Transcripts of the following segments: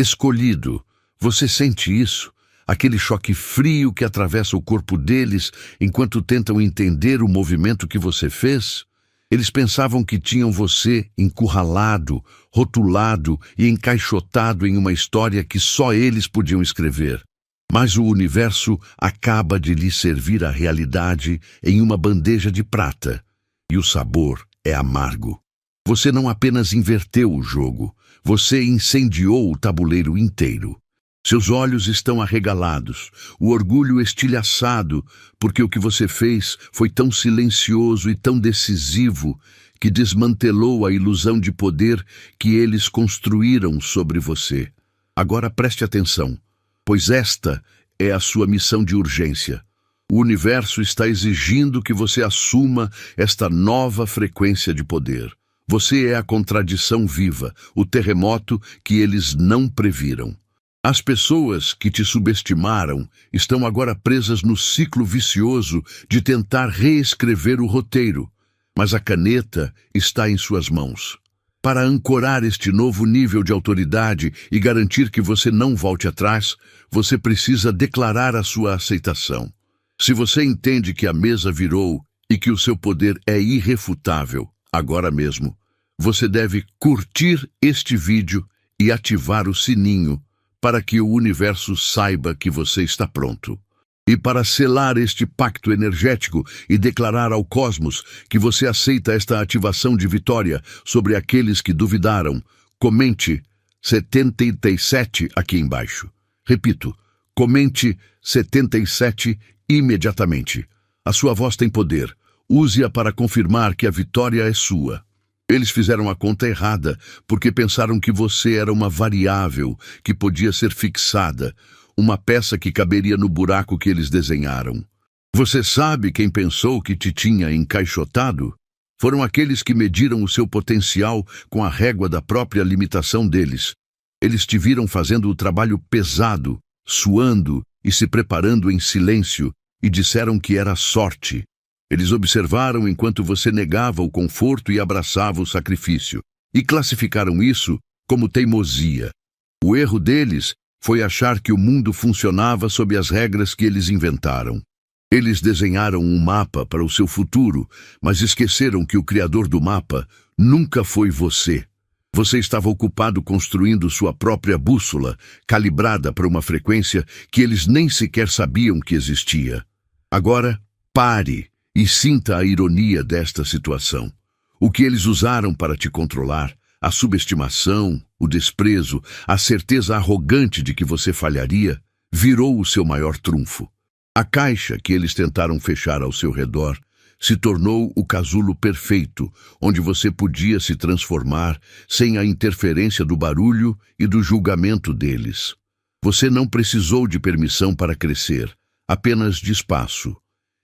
Escolhido. Você sente isso? Aquele choque frio que atravessa o corpo deles enquanto tentam entender o movimento que você fez? Eles pensavam que tinham você encurralado, rotulado e encaixotado em uma história que só eles podiam escrever. Mas o universo acaba de lhe servir a realidade em uma bandeja de prata. E o sabor é amargo. Você não apenas inverteu o jogo, você incendiou o tabuleiro inteiro. Seus olhos estão arregalados, o orgulho estilhaçado, porque o que você fez foi tão silencioso e tão decisivo que desmantelou a ilusão de poder que eles construíram sobre você. Agora preste atenção, pois esta é a sua missão de urgência. O universo está exigindo que você assuma esta nova frequência de poder. Você é a contradição viva, o terremoto que eles não previram. As pessoas que te subestimaram estão agora presas no ciclo vicioso de tentar reescrever o roteiro, mas a caneta está em suas mãos. Para ancorar este novo nível de autoridade e garantir que você não volte atrás, você precisa declarar a sua aceitação. Se você entende que a mesa virou e que o seu poder é irrefutável, agora mesmo, você deve curtir este vídeo e ativar o sininho para que o universo saiba que você está pronto. E para selar este pacto energético e declarar ao cosmos que você aceita esta ativação de vitória sobre aqueles que duvidaram, comente 77 aqui embaixo. Repito, comente 77 imediatamente. A sua voz tem poder. Use-a para confirmar que a vitória é sua. Eles fizeram a conta errada, porque pensaram que você era uma variável que podia ser fixada, uma peça que caberia no buraco que eles desenharam. Você sabe quem pensou que te tinha encaixotado? Foram aqueles que mediram o seu potencial com a régua da própria limitação deles. Eles te viram fazendo o trabalho pesado, suando e se preparando em silêncio, e disseram que era sorte. Eles observaram enquanto você negava o conforto e abraçava o sacrifício, e classificaram isso como teimosia. O erro deles foi achar que o mundo funcionava sob as regras que eles inventaram. Eles desenharam um mapa para o seu futuro, mas esqueceram que o criador do mapa nunca foi você. Você estava ocupado construindo sua própria bússola, calibrada para uma frequência que eles nem sequer sabiam que existia. Agora, pare e sinta a ironia desta situação. O que eles usaram para te controlar, a subestimação, o desprezo, a certeza arrogante de que você falharia, virou o seu maior trunfo. A caixa que eles tentaram fechar ao seu redor se tornou o casulo perfeito, onde você podia se transformar sem a interferência do barulho e do julgamento deles. Você não precisou de permissão para crescer, apenas de espaço.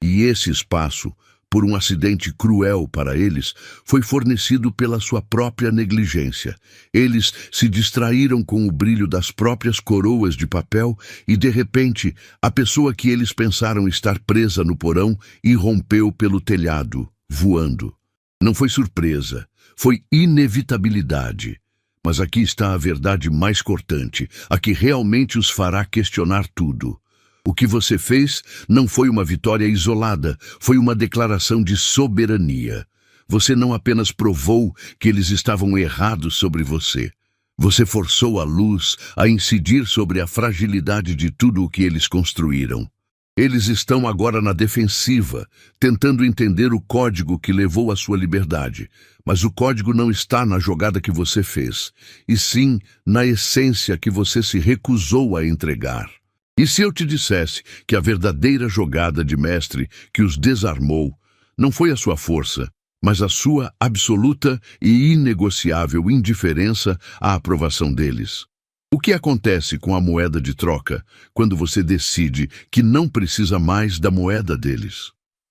E esse espaço, por um acidente cruel para eles, foi fornecido pela sua própria negligência. Eles se distraíram com o brilho das próprias coroas de papel e, de repente, a pessoa que eles pensaram estar presa no porão irrompeu pelo telhado, voando. Não foi surpresa, foi inevitabilidade. Mas aqui está a verdade mais cortante, a que realmente os fará questionar tudo. O que você fez não foi uma vitória isolada, foi uma declaração de soberania. Você não apenas provou que eles estavam errados sobre você. Você forçou a luz a incidir sobre a fragilidade de tudo o que eles construíram. Eles estão agora na defensiva, tentando entender o código que levou à sua liberdade. Mas o código não está na jogada que você fez, e sim na essência que você se recusou a entregar. E se eu te dissesse que a verdadeira jogada de mestre que os desarmou não foi a sua força, mas a sua absoluta e inegociável indiferença à aprovação deles? O que acontece com a moeda de troca quando você decide que não precisa mais da moeda deles?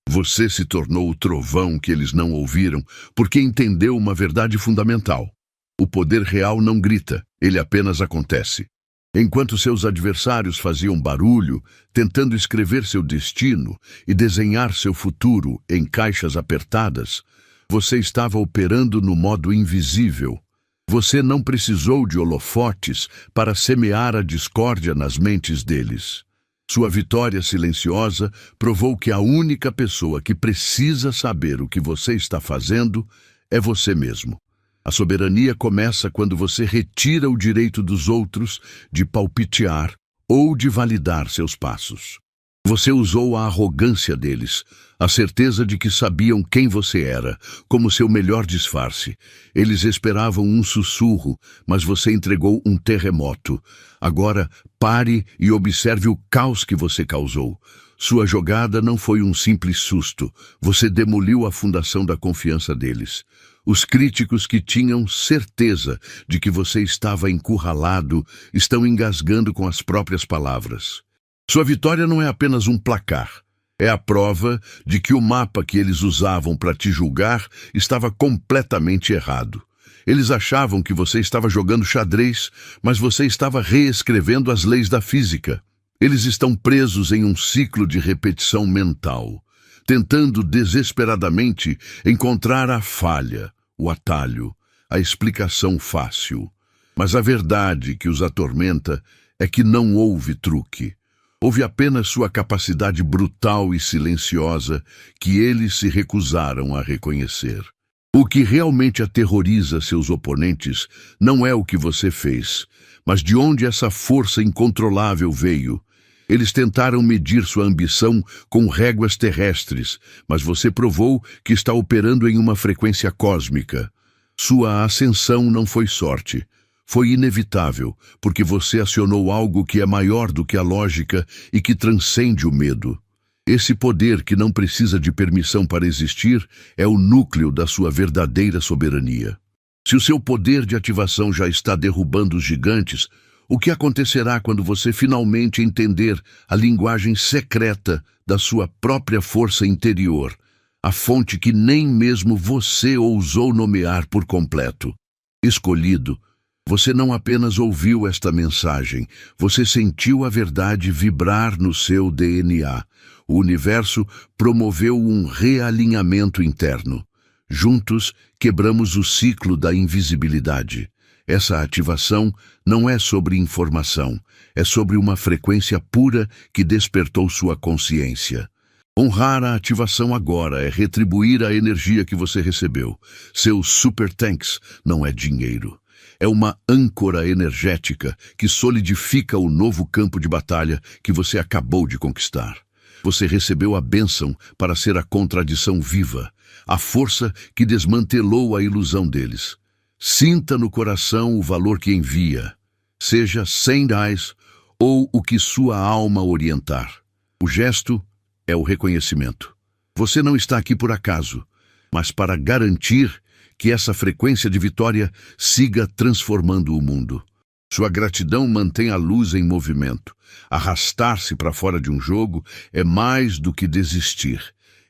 Você se tornou o trovão que eles não ouviram porque entendeu uma verdade fundamental. O poder real não grita, ele apenas acontece. Enquanto seus adversários faziam barulho, tentando escrever seu destino e desenhar seu futuro em caixas apertadas, você estava operando no modo invisível. Você não precisou de holofotes para semear a discórdia nas mentes deles. Sua vitória silenciosa provou que a única pessoa que precisa saber o que você está fazendo é você mesmo. A soberania começa quando você retira o direito dos outros de palpitear ou de validar seus passos. Você usou a arrogância deles, a certeza de que sabiam quem você era, como seu melhor disfarce. Eles esperavam um sussurro, mas você entregou um terremoto. Agora, pare e observe o caos que você causou. Sua jogada não foi um simples susto. Você demoliu a fundação da confiança deles. Os críticos que tinham certeza de que você estava encurralado estão engasgando com as próprias palavras. Sua vitória não é apenas um placar. É a prova de que o mapa que eles usavam para te julgar estava completamente errado. Eles achavam que você estava jogando xadrez, mas você estava reescrevendo as leis da física. Eles estão presos em um ciclo de repetição mental, tentando desesperadamente encontrar a falha, o atalho, a explicação fácil. Mas a verdade que os atormenta é que não houve truque. Houve apenas sua capacidade brutal e silenciosa que eles se recusaram a reconhecer. O que realmente aterroriza seus oponentes não é o que você fez, mas de onde essa força incontrolável veio. Eles tentaram medir sua ambição com réguas terrestres, mas você provou que está operando em uma frequência cósmica. Sua ascensão não foi sorte. Foi inevitável, porque você acionou algo que é maior do que a lógica e que transcende o medo. Esse poder que não precisa de permissão para existir é o núcleo da sua verdadeira soberania. Se o seu poder de ativação já está derrubando os gigantes, o que acontecerá quando você finalmente entender a linguagem secreta da sua própria força interior, a fonte que nem mesmo você ousou nomear por completo? Escolhido, você não apenas ouviu esta mensagem, você sentiu a verdade vibrar no seu DNA. O universo promoveu um realinhamento interno. Juntos, quebramos o ciclo da invisibilidade. Essa ativação não é sobre informação, é sobre uma frequência pura que despertou sua consciência. Honrar a ativação agora é retribuir a energia que você recebeu. Seus super tanks não é dinheiro. É uma âncora energética que solidifica o novo campo de batalha que você acabou de conquistar. Você recebeu a bênção para ser a contradição viva, a força que desmantelou a ilusão deles. Sinta no coração o valor que envia, seja R$100 ou o que sua alma orientar. O gesto é o reconhecimento. Você não está aqui por acaso, mas para garantir que essa frequência de vitória siga transformando o mundo. Sua gratidão mantém a luz em movimento. Arrastar-se para fora de um jogo é mais do que desistir.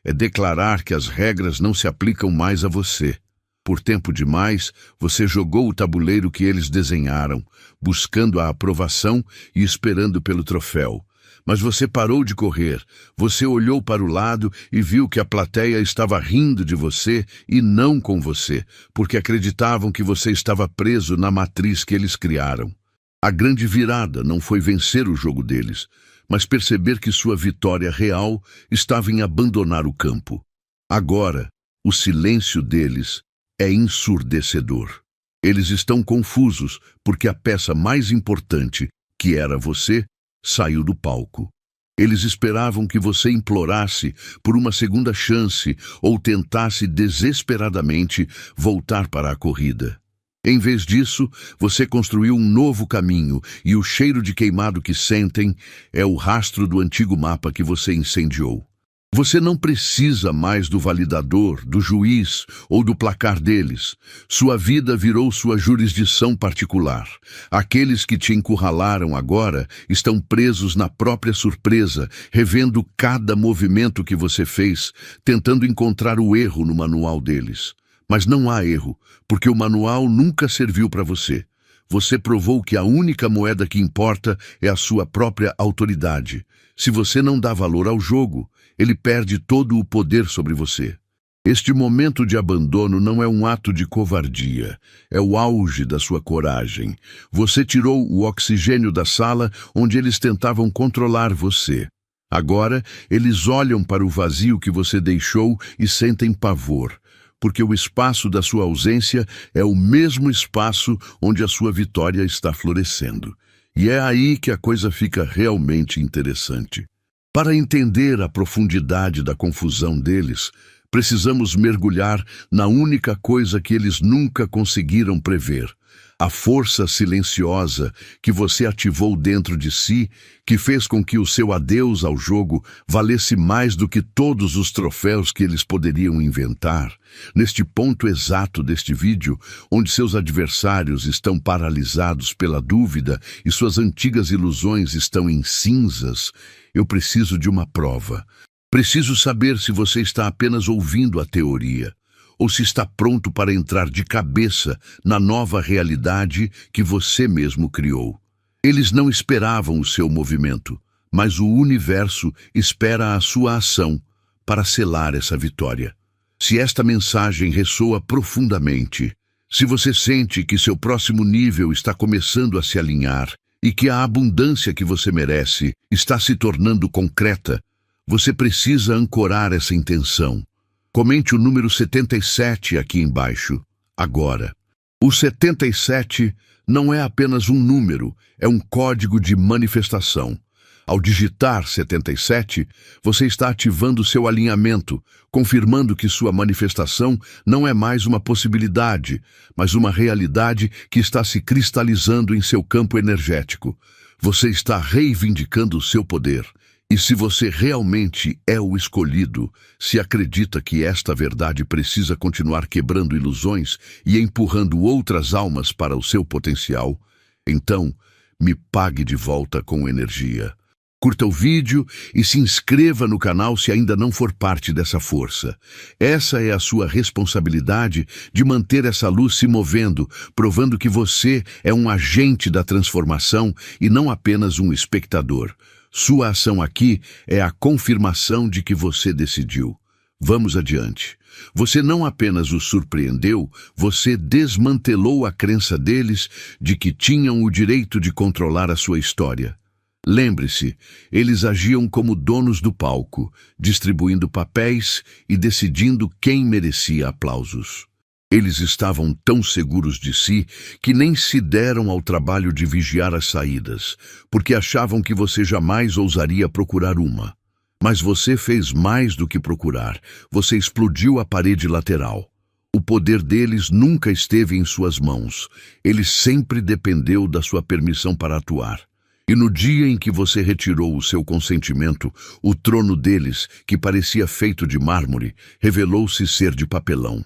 É declarar que as regras não se aplicam mais a você. Por tempo demais, você jogou o tabuleiro que eles desenharam, buscando a aprovação e esperando pelo troféu. Mas você parou de correr, você olhou para o lado e viu que a plateia estava rindo de você e não com você, porque acreditavam que você estava preso na matriz que eles criaram. A grande virada não foi vencer o jogo deles, mas perceber que sua vitória real estava em abandonar o campo. Agora, o silêncio deles é ensurdecedor. Eles estão confusos porque a peça mais importante, que era você, saiu do palco. Eles esperavam que você implorasse por uma segunda chance ou tentasse desesperadamente voltar para a corrida. Em vez disso, você construiu um novo caminho e o cheiro de queimado que sentem é o rastro do antigo mapa que você incendiou. Você não precisa mais do validador, do juiz ou do placar deles. Sua vida virou sua jurisdição particular. Aqueles que te encurralaram agora estão presos na própria surpresa, revendo cada movimento que você fez, tentando encontrar o erro no manual deles. Mas não há erro, porque o manual nunca serviu para você. Você provou que a única moeda que importa é a sua própria autoridade. Se você não dá valor ao jogo, ele perde todo o poder sobre você. Este momento de abandono não é um ato de covardia, é o auge da sua coragem. Você tirou o oxigênio da sala onde eles tentavam controlar você. Agora, eles olham para o vazio que você deixou e sentem pavor, porque o espaço da sua ausência é o mesmo espaço onde a sua vitória está florescendo. E é aí que a coisa fica realmente interessante. Para entender a profundidade da confusão deles, precisamos mergulhar na única coisa que eles nunca conseguiram prever: a força silenciosa que você ativou dentro de si, que fez com que o seu adeus ao jogo valesse mais do que todos os troféus que eles poderiam inventar. Neste ponto exato deste vídeo, onde seus adversários estão paralisados pela dúvida e suas antigas ilusões estão em cinzas, eu preciso de uma prova. Preciso saber se você está apenas ouvindo a teoria, ou se está pronto para entrar de cabeça na nova realidade que você mesmo criou. Eles não esperavam o seu movimento, mas o universo espera a sua ação para selar essa vitória. Se esta mensagem ressoa profundamente, se você sente que seu próximo nível está começando a se alinhar e que a abundância que você merece está se tornando concreta, você precisa ancorar essa intenção. Comente o número 77 aqui embaixo, agora. O 77 não é apenas um número, é um código de manifestação. Ao digitar 77, você está ativando seu alinhamento, confirmando que sua manifestação não é mais uma possibilidade, mas uma realidade que está se cristalizando em seu campo energético. Você está reivindicando o seu poder. E se você realmente é o escolhido, se acredita que esta verdade precisa continuar quebrando ilusões e empurrando outras almas para o seu potencial, então me pague de volta com energia. Curta o vídeo e se inscreva no canal se ainda não for parte dessa força. Essa é a sua responsabilidade de manter essa luz se movendo, provando que você é um agente da transformação e não apenas um espectador. Sua ação aqui é a confirmação de que você decidiu. Vamos adiante. Você não apenas os surpreendeu, você desmantelou a crença deles de que tinham o direito de controlar a sua história. Lembre-se, eles agiam como donos do palco, distribuindo papéis e decidindo quem merecia aplausos. Eles estavam tão seguros de si que nem se deram ao trabalho de vigiar as saídas, porque achavam que você jamais ousaria procurar uma. Mas você fez mais do que procurar, você explodiu a parede lateral. O poder deles nunca esteve em suas mãos, ele sempre dependeu da sua permissão para atuar. E no dia em que você retirou o seu consentimento, o trono deles, que parecia feito de mármore, revelou-se ser de papelão.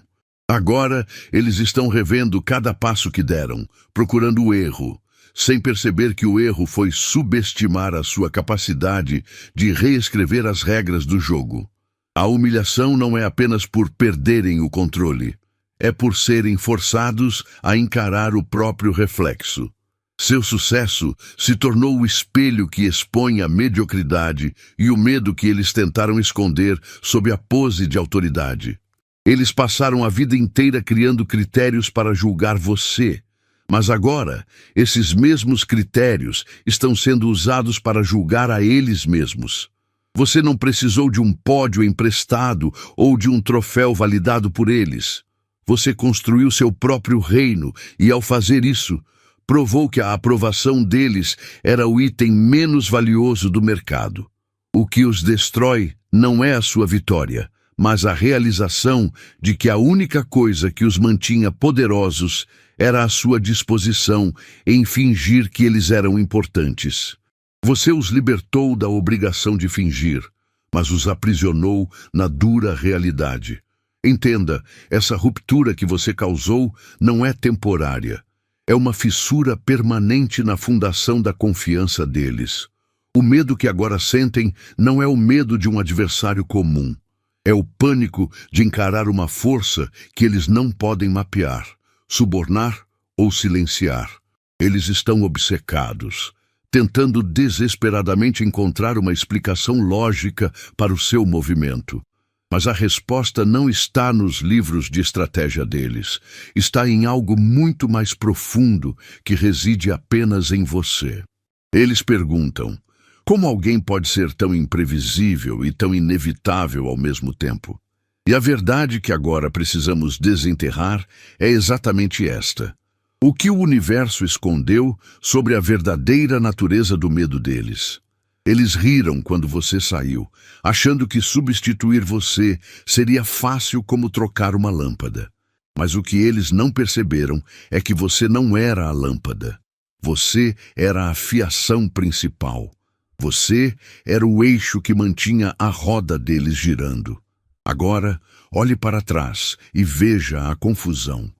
Agora, eles estão revendo cada passo que deram, procurando o erro, sem perceber que o erro foi subestimar a sua capacidade de reescrever as regras do jogo. A humilhação não é apenas por perderem o controle, é por serem forçados a encarar o próprio reflexo. Seu sucesso se tornou o espelho que expõe a mediocridade e o medo que eles tentaram esconder sob a pose de autoridade. Eles passaram a vida inteira criando critérios para julgar você, mas agora esses mesmos critérios estão sendo usados para julgar a eles mesmos. Você não precisou de um pódio emprestado ou de um troféu validado por eles. Você construiu seu próprio reino e, ao fazer isso, provou que a aprovação deles era o item menos valioso do mercado. O que os destrói não é a sua vitória, mas a realização de que a única coisa que os mantinha poderosos era a sua disposição em fingir que eles eram importantes. Você os libertou da obrigação de fingir, mas os aprisionou na dura realidade. Entenda, essa ruptura que você causou não é temporária. É uma fissura permanente na fundação da confiança deles. O medo que agora sentem não é o medo de um adversário comum. É o pânico de encarar uma força que eles não podem mapear, subornar ou silenciar. Eles estão obcecados, tentando desesperadamente encontrar uma explicação lógica para o seu movimento. Mas a resposta não está nos livros de estratégia deles. Está em algo muito mais profundo que reside apenas em você. Eles perguntam: como alguém pode ser tão imprevisível e tão inevitável ao mesmo tempo? E a verdade que agora precisamos desenterrar é exatamente esta: o que o universo escondeu sobre a verdadeira natureza do medo deles. Eles riram quando você saiu, achando que substituir você seria fácil como trocar uma lâmpada. Mas o que eles não perceberam é que você não era a lâmpada. Você era a fiação principal. Você era o eixo que mantinha a roda deles girando. Agora, olhe para trás e veja a confusão.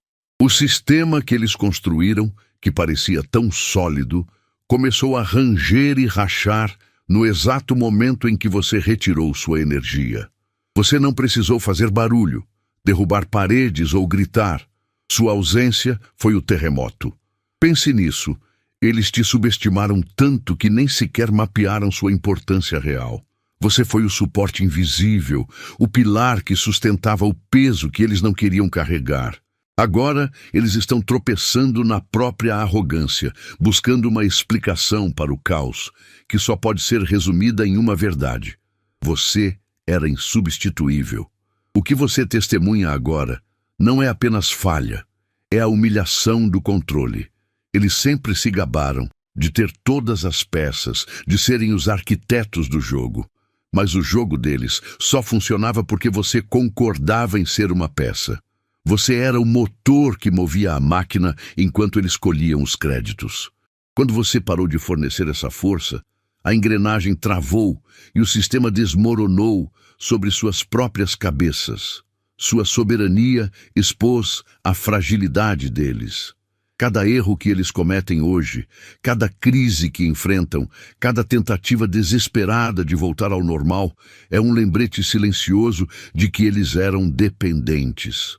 O sistema que eles construíram, que parecia tão sólido, começou a ranger e rachar no exato momento em que você retirou sua energia. Você não precisou fazer barulho, derrubar paredes ou gritar. Sua ausência foi o terremoto. Pense nisso. Eles te subestimaram tanto que nem sequer mapearam sua importância real. Você foi o suporte invisível, o pilar que sustentava o peso que eles não queriam carregar. Agora, eles estão tropeçando na própria arrogância, buscando uma explicação para o caos, que só pode ser resumida em uma verdade: você era insubstituível. O que você testemunha agora não é apenas falha, é a humilhação do controle. Eles sempre se gabaram de ter todas as peças, de serem os arquitetos do jogo. Mas o jogo deles só funcionava porque você concordava em ser uma peça. Você era o motor que movia a máquina enquanto eles colhiam os créditos. Quando você parou de fornecer essa força, a engrenagem travou e o sistema desmoronou sobre suas próprias cabeças. Sua soberania expôs a fragilidade deles. Cada erro que eles cometem hoje, cada crise que enfrentam, cada tentativa desesperada de voltar ao normal, é um lembrete silencioso de que eles eram dependentes.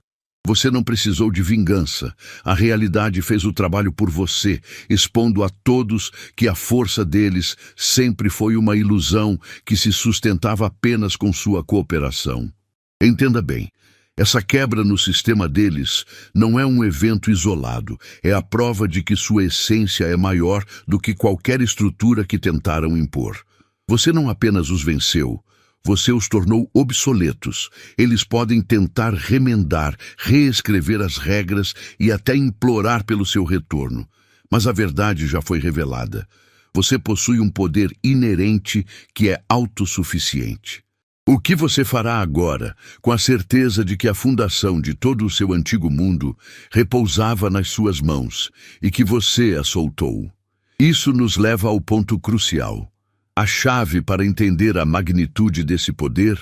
Você não precisou de vingança. A realidade fez o trabalho por você, expondo a todos que a força deles sempre foi uma ilusão que se sustentava apenas com sua cooperação. Entenda bem. Essa quebra no sistema deles não é um evento isolado, é a prova de que sua essência é maior do que qualquer estrutura que tentaram impor. Você não apenas os venceu, você os tornou obsoletos. Eles podem tentar remendar, reescrever as regras e até implorar pelo seu retorno. Mas a verdade já foi revelada. Você possui um poder inerente que é autossuficiente. O que você fará agora, com a certeza de que a fundação de todo o seu antigo mundo repousava nas suas mãos e que você a soltou? Isso nos leva ao ponto crucial. A chave para entender a magnitude desse poder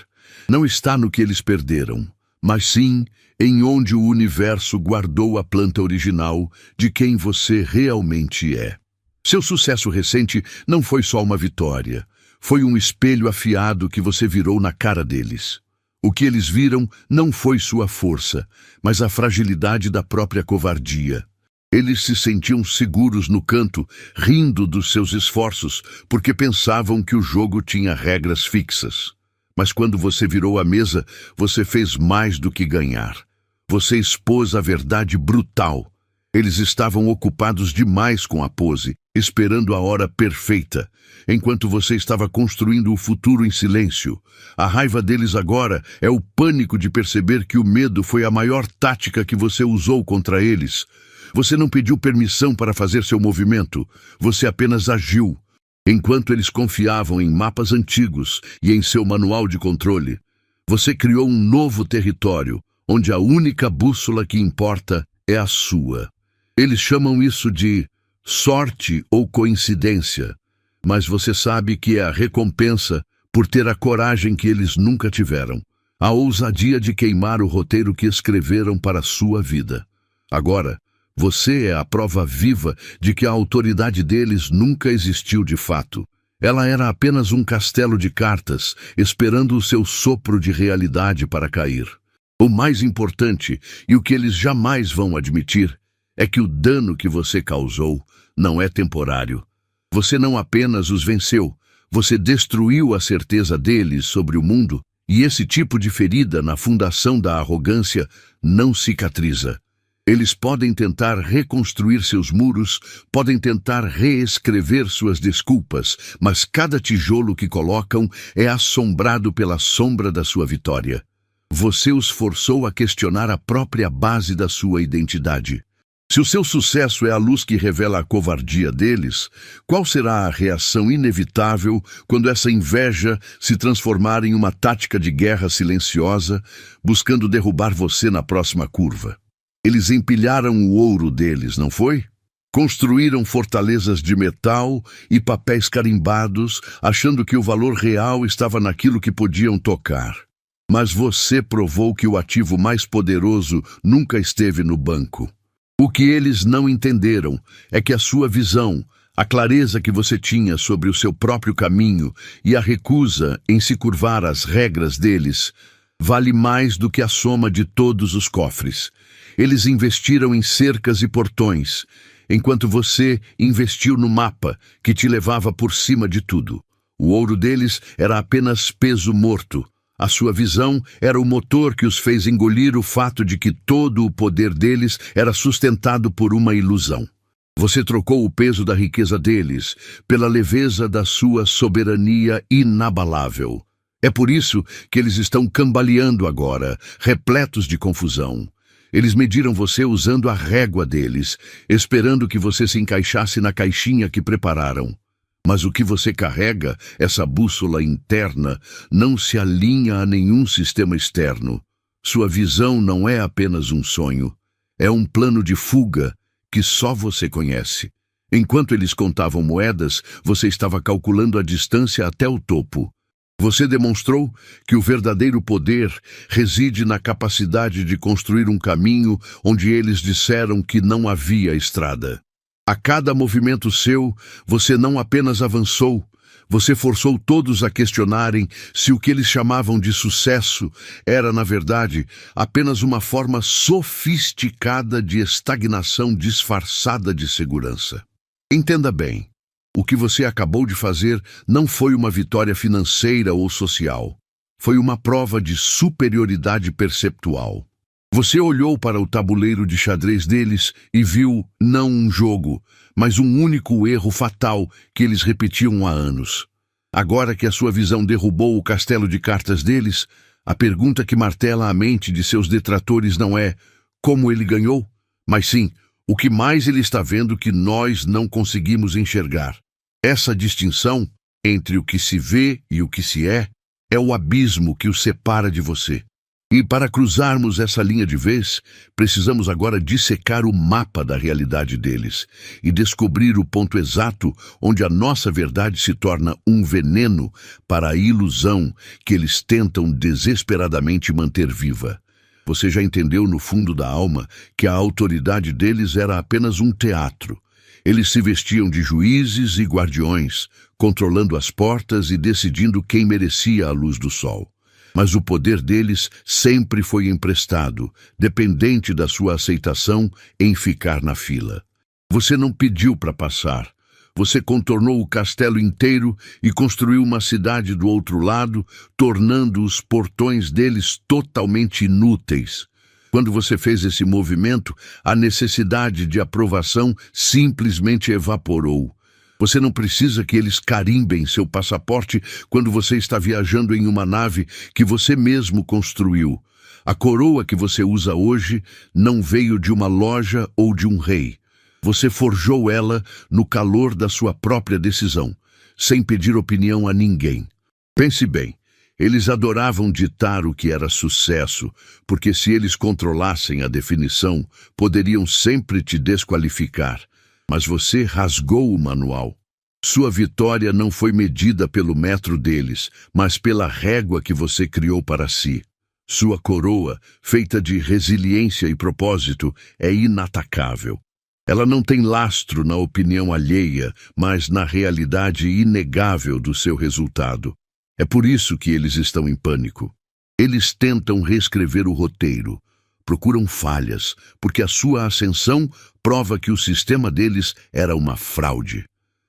não está no que eles perderam, mas sim em onde o universo guardou a planta original de quem você realmente é. Seu sucesso recente não foi só uma vitória. Foi um espelho afiado que você virou na cara deles. O que eles viram não foi sua força, mas a fragilidade da própria covardia. Eles se sentiam seguros no canto, rindo dos seus esforços, porque pensavam que o jogo tinha regras fixas. Mas quando você virou a mesa, você fez mais do que ganhar. Você expôs a verdade brutal. Eles estavam ocupados demais com a pose, esperando a hora perfeita, enquanto você estava construindo o futuro em silêncio. A raiva deles agora é o pânico de perceber que o medo foi a maior tática que você usou contra eles. Você não pediu permissão para fazer seu movimento, você apenas agiu. Enquanto eles confiavam em mapas antigos e em seu manual de controle, você criou um novo território, onde a única bússola que importa é a sua. Eles chamam isso de sorte ou coincidência, mas você sabe que é a recompensa por ter a coragem que eles nunca tiveram, a ousadia de queimar o roteiro que escreveram para a sua vida. Agora, você é a prova viva de que a autoridade deles nunca existiu de fato. Ela era apenas um castelo de cartas, esperando o seu sopro de realidade para cair. O mais importante, e o que eles jamais vão admitir, é que o dano que você causou não é temporário. Você não apenas os venceu, você destruiu a certeza deles sobre o mundo E esse tipo de ferida na fundação da arrogância não cicatriza. Eles podem tentar reconstruir seus muros, podem tentar reescrever suas desculpas, mas cada tijolo que colocam é assombrado pela sombra da sua vitória. Você os forçou a questionar a própria base da sua identidade. Se o seu sucesso é a luz que revela a covardia deles, qual será a reação inevitável quando essa inveja se transformar em uma tática de guerra silenciosa, buscando derrubar você na próxima curva? Eles empilharam o ouro deles, não foi? Construíram fortalezas de metal e papéis carimbados, achando que o valor real estava naquilo que podiam tocar. Mas você provou que o ativo mais poderoso nunca esteve no banco. O que eles não entenderam é que a sua visão, a clareza que você tinha sobre o seu próprio caminho e a recusa em se curvar às regras deles, vale mais do que a soma de todos os cofres. Eles investiram em cercas e portões, enquanto você investiu no mapa que te levava por cima de tudo. O ouro deles era apenas peso morto. A sua visão era o motor que os fez engolir o fato de que todo o poder deles era sustentado por uma ilusão. Você trocou o peso da riqueza deles pela leveza da sua soberania inabalável. É por isso que eles estão cambaleando agora, repletos de confusão. Eles mediram você usando a régua deles, esperando que você se encaixasse na caixinha que prepararam. Mas o que você carrega, essa bússola interna, não se alinha a nenhum sistema externo. Sua visão não é apenas um sonho, é um plano de fuga que só você conhece. Enquanto eles contavam moedas, você estava calculando a distância até o topo. Você demonstrou que o verdadeiro poder reside na capacidade de construir um caminho onde eles disseram que não havia estrada. A cada movimento seu, você não apenas avançou, você forçou todos a questionarem se o que eles chamavam de sucesso era, na verdade, apenas uma forma sofisticada de estagnação disfarçada de segurança. Entenda bem. O que você acabou de fazer não foi uma vitória financeira ou social. Foi uma prova de superioridade perceptual. Você olhou para o tabuleiro de xadrez deles e viu não um jogo, mas um único erro fatal que eles repetiam há anos. Agora que a sua visão derrubou o castelo de cartas deles, a pergunta que martela a mente de seus detratores não é como ele ganhou, mas sim o que mais ele está vendo que nós não conseguimos enxergar. Essa distinção entre o que se vê e o que se é o abismo que o separa de você. E para cruzarmos essa linha de vez, precisamos agora dissecar o mapa da realidade deles e descobrir o ponto exato onde a nossa verdade se torna um veneno para a ilusão que eles tentam desesperadamente manter viva. Você já entendeu no fundo da alma que a autoridade deles era apenas um teatro. Eles se vestiam de juízes e guardiões, controlando as portas e decidindo quem merecia a luz do sol. Mas o poder deles sempre foi emprestado, dependente da sua aceitação em ficar na fila. Você não pediu para passar. Você contornou o castelo inteiro e construiu uma cidade do outro lado, tornando os portões deles totalmente inúteis. Quando você fez esse movimento, a necessidade de aprovação simplesmente evaporou. Você não precisa que eles carimbem seu passaporte quando você está viajando em uma nave que você mesmo construiu. A coroa que você usa hoje não veio de uma loja ou de um rei. Você forjou ela no calor da sua própria decisão, sem pedir opinião a ninguém. Pense bem. Eles adoravam ditar o que era sucesso, porque se eles controlassem a definição, poderiam sempre te desqualificar. Mas você rasgou o manual. Sua vitória não foi medida pelo metro deles, mas pela régua que você criou para si. Sua coroa, feita de resiliência e propósito, é inatacável. Ela não tem lastro na opinião alheia, mas na realidade inegável do seu resultado. É por isso que eles estão em pânico. Eles tentam reescrever o roteiro, procuram falhas, porque a sua ascensão prova que o sistema deles era uma fraude.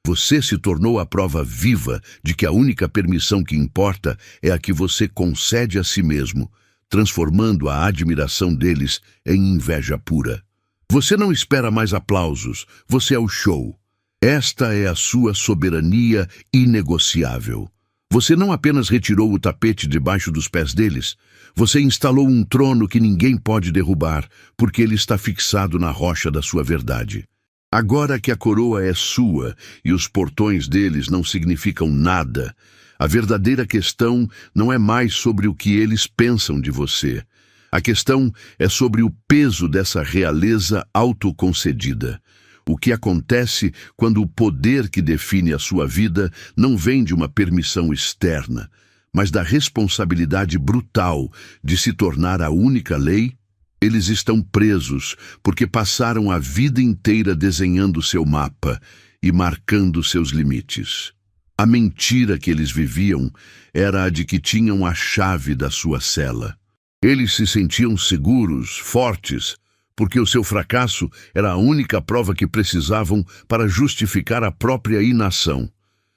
Você se tornou a prova viva de que a única permissão que importa é a que você concede a si mesmo, transformando a admiração deles em inveja pura. Você não espera mais aplausos, você é o show. Esta é a sua soberania inegociável. Você não apenas retirou o tapete debaixo dos pés deles, você instalou um trono que ninguém pode derrubar, porque ele está fixado na rocha da sua verdade. Agora que a coroa é sua e os portões deles não significam nada, a verdadeira questão não é mais sobre o que eles pensam de você. A questão é sobre o peso dessa realeza autoconcedida. O que acontece quando o poder que define a sua vida não vem de uma permissão externa, mas da responsabilidade brutal de se tornar a única lei? Eles estão presos porque passaram a vida inteira desenhando seu mapa e marcando seus limites. A mentira que eles viviam era a de que tinham a chave da sua cela. Eles se sentiam seguros, fortes, porque o seu fracasso era a única prova que precisavam para justificar a própria inação.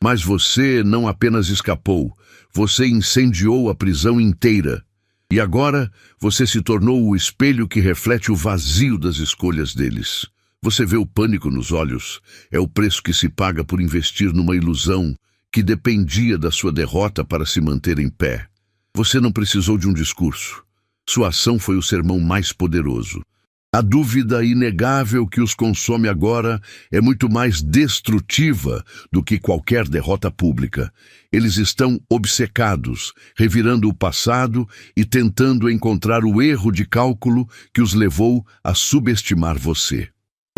Mas você não apenas escapou, você incendiou a prisão inteira. E agora você se tornou o espelho que reflete o vazio das escolhas deles. Você vê o pânico nos olhos. É o preço que se paga por investir numa ilusão que dependia da sua derrota para se manter em pé. Você não precisou de um discurso. Sua ação foi o sermão mais poderoso. A dúvida inegável que os consome agora é muito mais destrutiva do que qualquer derrota pública. Eles estão obcecados, revirando o passado e tentando encontrar o erro de cálculo que os levou a subestimar você.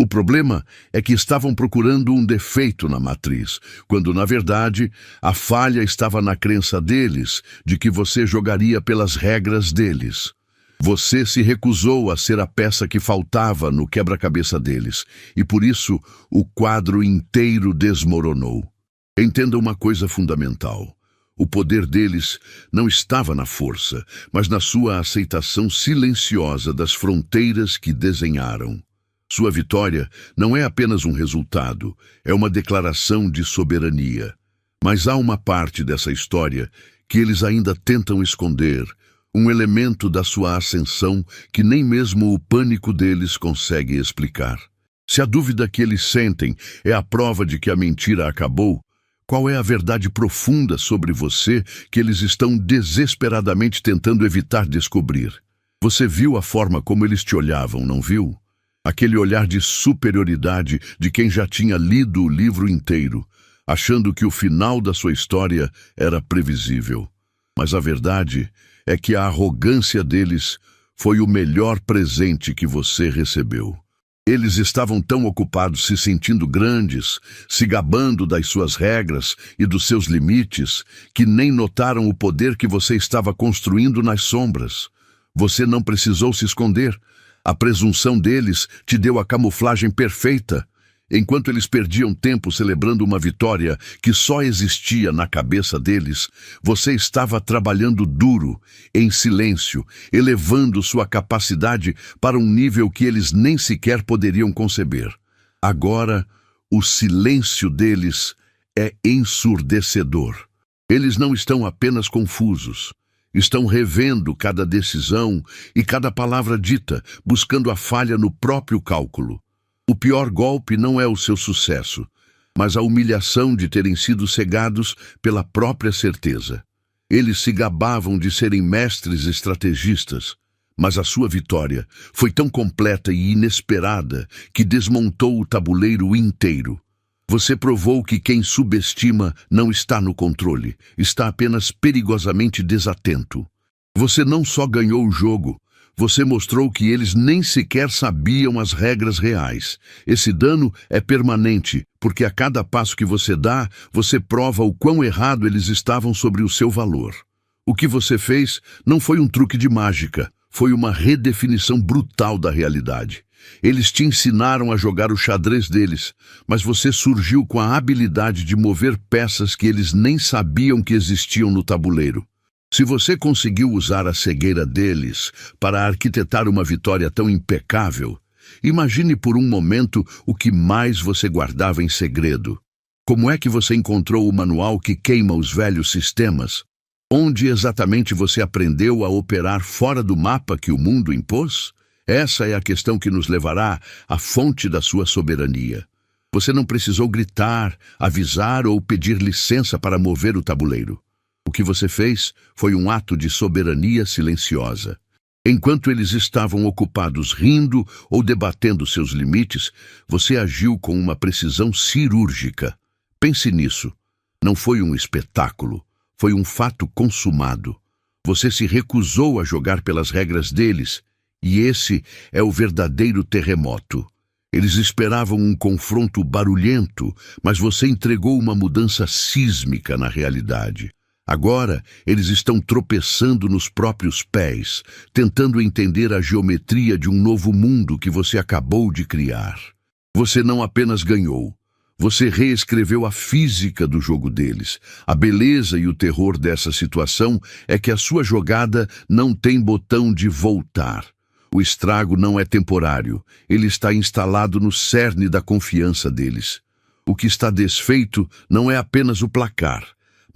O problema é que estavam procurando um defeito na matriz, quando, na verdade, a falha estava na crença deles de que você jogaria pelas regras deles. Você se recusou a ser a peça que faltava no quebra-cabeça deles, e por isso o quadro inteiro desmoronou. Entenda uma coisa fundamental. O poder deles não estava na força, mas na sua aceitação silenciosa das fronteiras que desenharam. Sua vitória não é apenas um resultado, é uma declaração de soberania. Mas há uma parte dessa história que eles ainda tentam esconder, um elemento da sua ascensão que nem mesmo o pânico deles consegue explicar. Se a dúvida que eles sentem é a prova de que a mentira acabou, qual é a verdade profunda sobre você que eles estão desesperadamente tentando evitar descobrir? Você viu a forma como eles te olhavam, não viu? Aquele olhar de superioridade de quem já tinha lido o livro inteiro, achando que o final da sua história era previsível. Mas a verdade é que a arrogância deles foi o melhor presente que você recebeu. Eles estavam tão ocupados se sentindo grandes, se gabando das suas regras e dos seus limites, que nem notaram o poder que você estava construindo nas sombras. Você não precisou se esconder. A presunção deles te deu a camuflagem perfeita. Enquanto eles perdiam tempo celebrando uma vitória que só existia na cabeça deles, você estava trabalhando duro, em silêncio, elevando sua capacidade para um nível que eles nem sequer poderiam conceber. Agora, o silêncio deles é ensurdecedor. Eles não estão apenas confusos. Estão revendo cada decisão e cada palavra dita, buscando a falha no próprio cálculo. O pior golpe não é o seu sucesso, mas a humilhação de terem sido cegados pela própria certeza. Eles se gabavam de serem mestres estrategistas, mas a sua vitória foi tão completa e inesperada que desmontou o tabuleiro inteiro. Você provou que quem subestima não está no controle, está apenas perigosamente desatento. Você não só ganhou o jogo, você mostrou que eles nem sequer sabiam as regras reais. Esse dano é permanente, porque a cada passo que você dá, você prova o quão errado eles estavam sobre o seu valor. O que você fez não foi um truque de mágica, foi uma redefinição brutal da realidade. Eles te ensinaram a jogar o xadrez deles, mas você surgiu com a habilidade de mover peças que eles nem sabiam que existiam no tabuleiro. Se você conseguiu usar a cegueira deles para arquitetar uma vitória tão impecável, imagine por um momento o que mais você guardava em segredo. Como é que você encontrou o manual que queima os velhos sistemas? Onde exatamente você aprendeu a operar fora do mapa que o mundo impôs? Essa é a questão que nos levará à fonte da sua soberania. Você não precisou gritar, avisar ou pedir licença para mover o tabuleiro. O que você fez foi um ato de soberania silenciosa. Enquanto eles estavam ocupados rindo ou debatendo seus limites, você agiu com uma precisão cirúrgica. Pense nisso. Não foi um espetáculo, foi um fato consumado. Você se recusou a jogar pelas regras deles, e esse é o verdadeiro terremoto. Eles esperavam um confronto barulhento, mas você entregou uma mudança sísmica na realidade. Agora, eles estão tropeçando nos próprios pés, tentando entender a geometria de um novo mundo que você acabou de criar. Você não apenas ganhou, você reescreveu a física do jogo deles. A beleza e o terror dessa situação é que a sua jogada não tem botão de voltar. O estrago não é temporário, ele está instalado no cerne da confiança deles. O que está desfeito não é apenas o placar,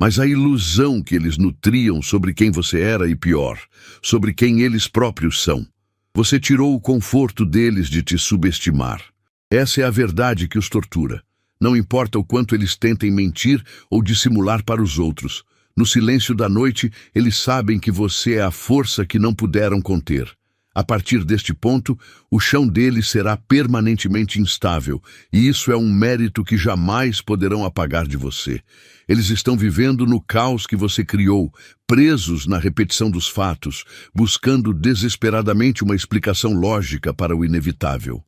mas a ilusão que eles nutriam sobre quem você era e, pior, sobre quem eles próprios são. Você tirou o conforto deles de te subestimar. Essa é a verdade que os tortura. Não importa o quanto eles tentem mentir ou dissimular para os outros. No silêncio da noite, eles sabem que você é a força que não puderam conter. A partir deste ponto, o chão deles será permanentemente instável, e isso é um mérito que jamais poderão apagar de você. Eles estão vivendo no caos que você criou, presos na repetição dos fatos, buscando desesperadamente uma explicação lógica para o inevitável.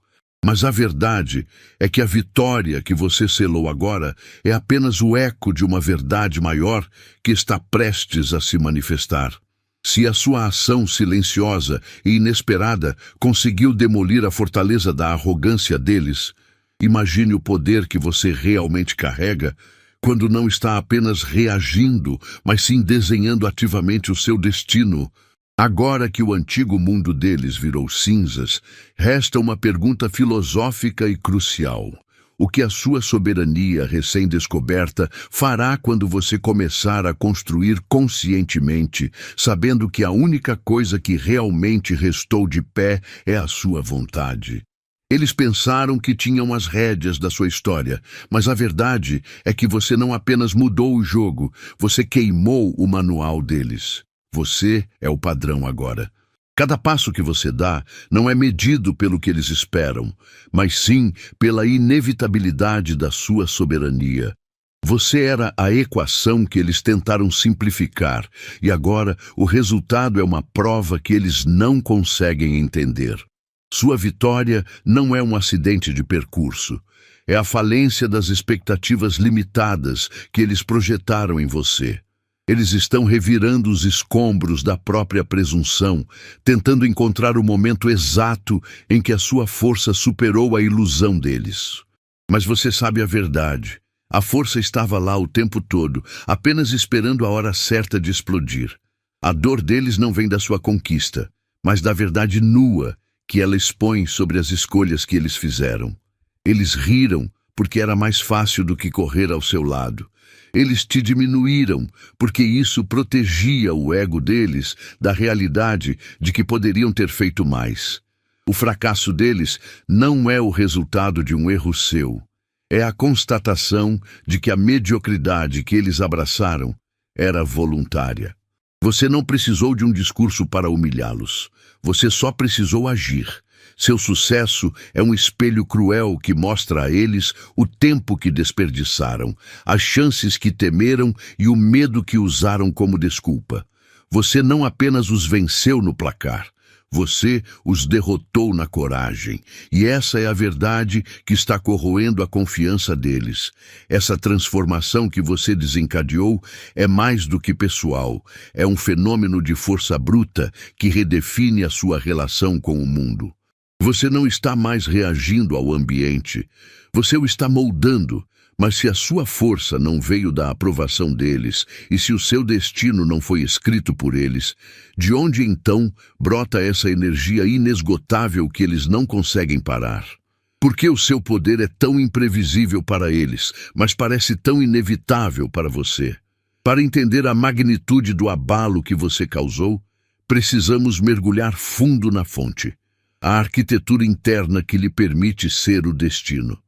Mas a verdade é que a vitória que você selou agora é apenas o eco de uma verdade maior que está prestes a se manifestar. Se a sua ação silenciosa e inesperada conseguiu demolir a fortaleza da arrogância deles, imagine o poder que você realmente carrega quando não está apenas reagindo, mas sim desenhando ativamente o seu destino. Agora que o antigo mundo deles virou cinzas, resta uma pergunta filosófica e crucial. O que a sua soberania recém-descoberta fará quando você começar a construir conscientemente, sabendo que a única coisa que realmente restou de pé é a sua vontade? Eles pensaram que tinham as rédeas da sua história, mas a verdade é que você não apenas mudou o jogo, você queimou o manual deles. Você é o padrão agora. Cada passo que você dá não é medido pelo que eles esperam, mas sim pela inevitabilidade da sua soberania. Você era a equação que eles tentaram simplificar, e agora o resultado é uma prova que eles não conseguem entender. Sua vitória não é um acidente de percurso. É a falência das expectativas limitadas que eles projetaram em você. Eles estão revirando os escombros da própria presunção, tentando encontrar o momento exato em que a sua força superou a ilusão deles. Mas você sabe a verdade. A força estava lá o tempo todo, apenas esperando a hora certa de explodir. A dor deles não vem da sua conquista, mas da verdade nua que ela expõe sobre as escolhas que eles fizeram. Eles riram porque era mais fácil do que correr ao seu lado. Eles te diminuíram, porque isso protegia o ego deles da realidade de que poderiam ter feito mais. O fracasso deles não é o resultado de um erro seu. É a constatação de que a mediocridade que eles abraçaram era voluntária. Você não precisou de um discurso para humilhá-los. Você só precisou agir. Seu sucesso é um espelho cruel que mostra a eles o tempo que desperdiçaram, as chances que temeram e o medo que usaram como desculpa. Você não apenas os venceu no placar, você os derrotou na coragem. E essa é a verdade que está corroendo a confiança deles. Essa transformação que você desencadeou é mais do que pessoal. É um fenômeno de força bruta que redefine a sua relação com o mundo. Você não está mais reagindo ao ambiente, você o está moldando, mas se a sua força não veio da aprovação deles e se o seu destino não foi escrito por eles, de onde então brota essa energia inesgotável que eles não conseguem parar? Por que o seu poder é tão imprevisível para eles, mas parece tão inevitável para você? Para entender a magnitude do abalo que você causou, precisamos mergulhar fundo na fonte, a arquitetura interna que lhe permite ser o destino.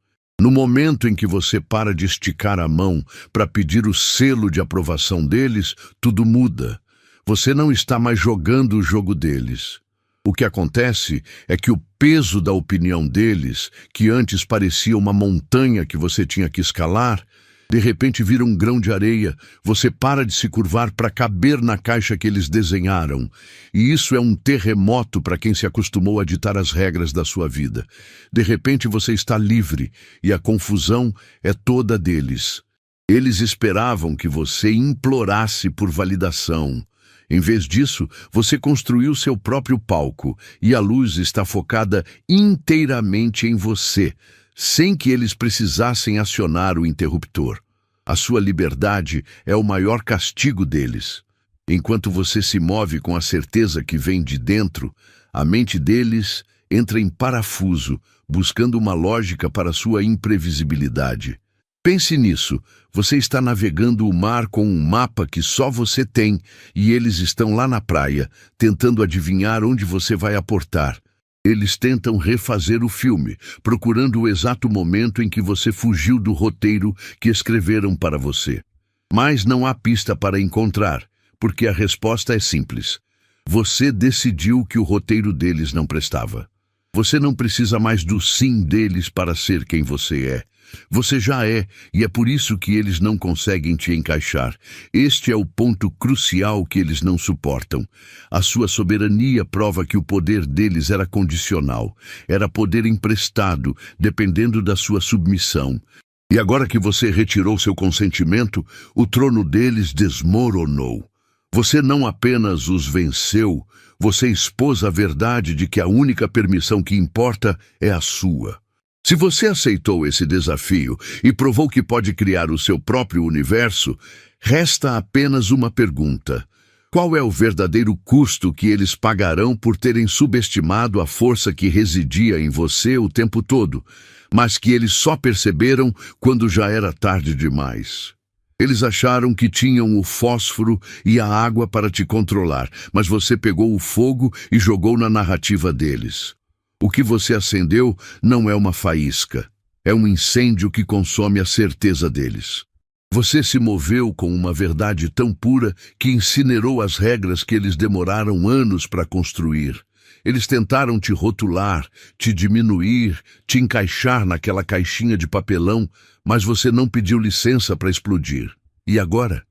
No momento em que você para de esticar a mão para pedir o selo de aprovação deles, tudo muda. Você não está mais jogando o jogo deles. O que acontece é que o peso da opinião deles, que antes parecia uma montanha que você tinha que escalar, de repente vira um grão de areia. Você para de se curvar para caber na caixa que eles desenharam. E isso é um terremoto para quem se acostumou a ditar as regras da sua vida. De repente você está livre e a confusão é toda deles. Eles esperavam que você implorasse por validação. Em vez disso, você construiu seu próprio palco e a luz está focada inteiramente em você, sem que eles precisassem acionar o interruptor. A sua liberdade é o maior castigo deles. Enquanto você se move com a certeza que vem de dentro, a mente deles entra em parafuso, buscando uma lógica para sua imprevisibilidade. Pense nisso, você está navegando o mar com um mapa que só você tem e eles estão lá na praia, tentando adivinhar onde você vai aportar. Eles tentam refazer o filme, procurando o exato momento em que você fugiu do roteiro que escreveram para você. Mas não há pista para encontrar, porque a resposta é simples. Você decidiu que o roteiro deles não prestava. Você não precisa mais do sim deles para ser quem você é. Você já é, e é por isso que eles não conseguem te encaixar. Este é o ponto crucial que eles não suportam. A sua soberania prova que o poder deles era condicional. Era poder emprestado, dependendo da sua submissão. E agora que você retirou seu consentimento, o trono deles desmoronou. Você não apenas os venceu, você expôs a verdade de que a única permissão que importa é a sua. Se você aceitou esse desafio e provou que pode criar o seu próprio universo, resta apenas uma pergunta. Qual é o verdadeiro custo que eles pagarão por terem subestimado a força que residia em você o tempo todo, mas que eles só perceberam quando já era tarde demais? Eles acharam que tinham o fósforo e a água para te controlar, mas você pegou o fogo e jogou na narrativa deles. O que você acendeu não é uma faísca, é um incêndio que consome a certeza deles. Você se moveu com uma verdade tão pura que incinerou as regras que eles demoraram anos para construir. Eles tentaram te rotular, te diminuir, te encaixar naquela caixinha de papelão, mas você não pediu licença para explodir. E agora?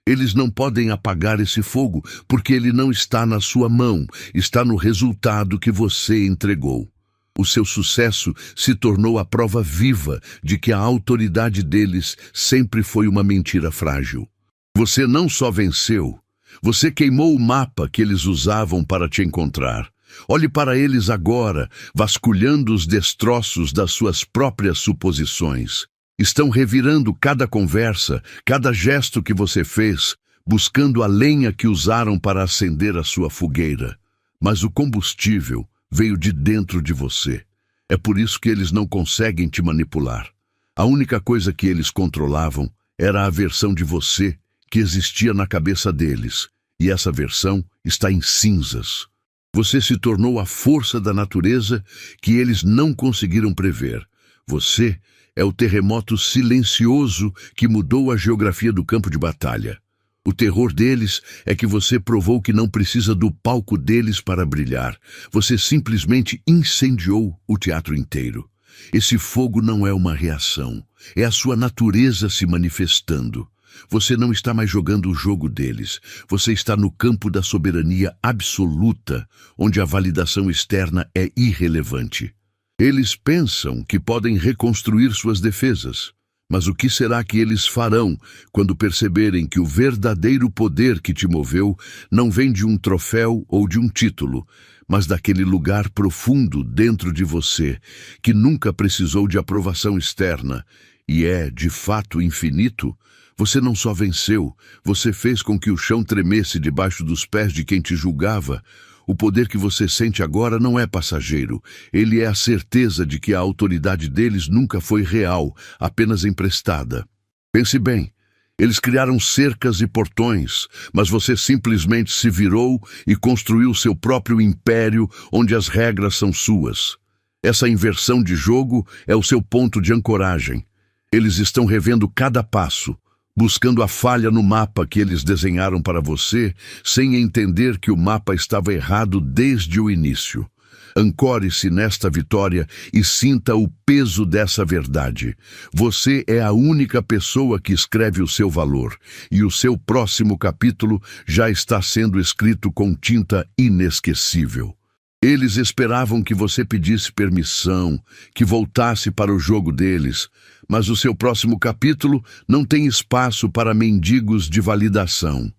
Eles não podem apagar esse fogo, porque ele não está na sua mão, está no resultado que você entregou. O seu sucesso se tornou a prova viva de que a autoridade deles sempre foi uma mentira frágil. Você não só venceu, você queimou o mapa que eles usavam para te encontrar. Olhe para eles agora, vasculhando os destroços das suas próprias suposições. Estão revirando cada conversa, cada gesto que você fez, buscando a lenha que usaram para acender a sua fogueira. Mas o combustível veio de dentro de você. É por isso que eles não conseguem te manipular. A única coisa que eles controlavam era a versão de você que existia na cabeça deles, e essa versão está em cinzas. Você se tornou a força da natureza que eles não conseguiram prever. Você é o terremoto silencioso que mudou a geografia do campo de batalha. O terror deles é que você provou que não precisa do palco deles para brilhar. Você simplesmente incendiou o teatro inteiro. Esse fogo não é uma reação, é a sua natureza se manifestando. Você não está mais jogando o jogo deles. Você está no campo da soberania absoluta, onde a validação externa é irrelevante. Eles pensam que podem reconstruir suas defesas. Mas o que será que eles farão quando perceberem que o verdadeiro poder que te moveu não vem de um troféu ou de um título, mas daquele lugar profundo dentro de você, que nunca precisou de aprovação externa e é, de fato, infinito? Você não só venceu, você fez com que o chão tremesse debaixo dos pés de quem te julgava. O poder que você sente agora não é passageiro. Ele é a certeza de que a autoridade deles nunca foi real, apenas emprestada. Pense bem. Eles criaram cercas e portões, mas você simplesmente se virou e construiu seu próprio império onde as regras são suas. Essa inversão de jogo é o seu ponto de ancoragem. Eles estão revendo cada passo, buscando a falha no mapa que eles desenharam para você, sem entender que o mapa estava errado desde o início. Ancore-se nesta vitória e sinta o peso dessa verdade. Você é a única pessoa que escreve o seu valor, e o seu próximo capítulo já está sendo escrito com tinta inesquecível. Eles esperavam que você pedisse permissão, que voltasse para o jogo deles, mas o seu próximo capítulo não tem espaço para mendigos de validação.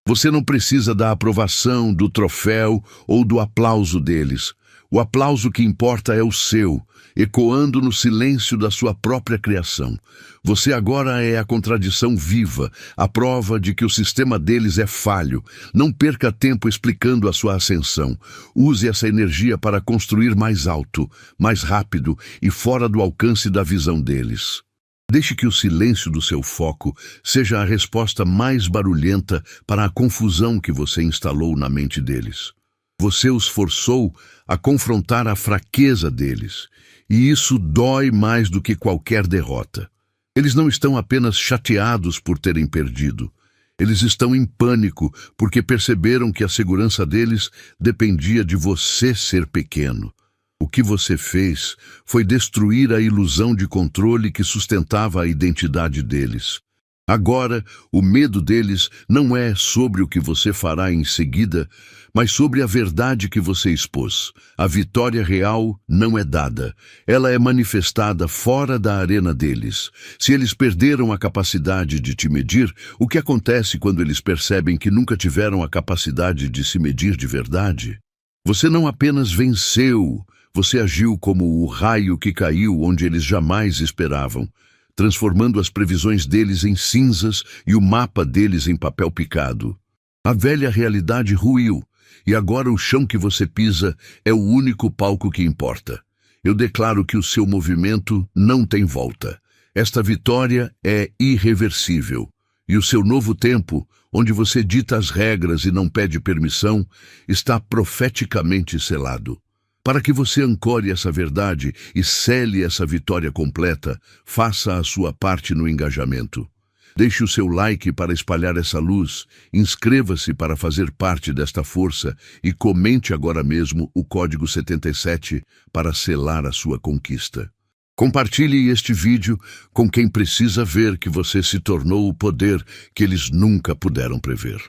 Você não precisa da aprovação, do troféu ou do aplauso deles. O aplauso que importa é o seu, ecoando no silêncio da sua própria criação. Você agora é a contradição viva, a prova de que o sistema deles é falho. Não perca tempo explicando a sua ascensão. Use essa energia para construir mais alto, mais rápido e fora do alcance da visão deles. Deixe que o silêncio do seu foco seja a resposta mais barulhenta para a confusão que você instalou na mente deles. Você os forçou a confrontar a fraqueza deles, e isso dói mais do que qualquer derrota. Eles não estão apenas chateados por terem perdido. Eles estão em pânico porque perceberam que a segurança deles dependia de você ser pequeno. O que você fez foi destruir a ilusão de controle que sustentava a identidade deles. Agora, o medo deles não é sobre o que você fará em seguida, mas sobre a verdade que você expôs. A vitória real não é dada. Ela é manifestada fora da arena deles. Se eles perderam a capacidade de te medir, o que acontece quando eles percebem que nunca tiveram a capacidade de se medir de verdade? Você não apenas venceu, você agiu como o raio que caiu onde eles jamais esperavam, transformando as previsões deles em cinzas e o mapa deles em papel picado. A velha realidade ruiu, e agora o chão que você pisa é o único palco que importa. Eu declaro que o seu movimento não tem volta. Esta vitória é irreversível, e o seu novo tempo, onde você dita as regras e não pede permissão, está profeticamente selado. Para que você ancore essa verdade e sele essa vitória completa, faça a sua parte no engajamento. Deixe o seu like para espalhar essa luz, inscreva-se para fazer parte desta força e comente agora mesmo o código 77 para selar a sua conquista. Compartilhe este vídeo com quem precisa ver que você se tornou o poder que eles nunca puderam prever.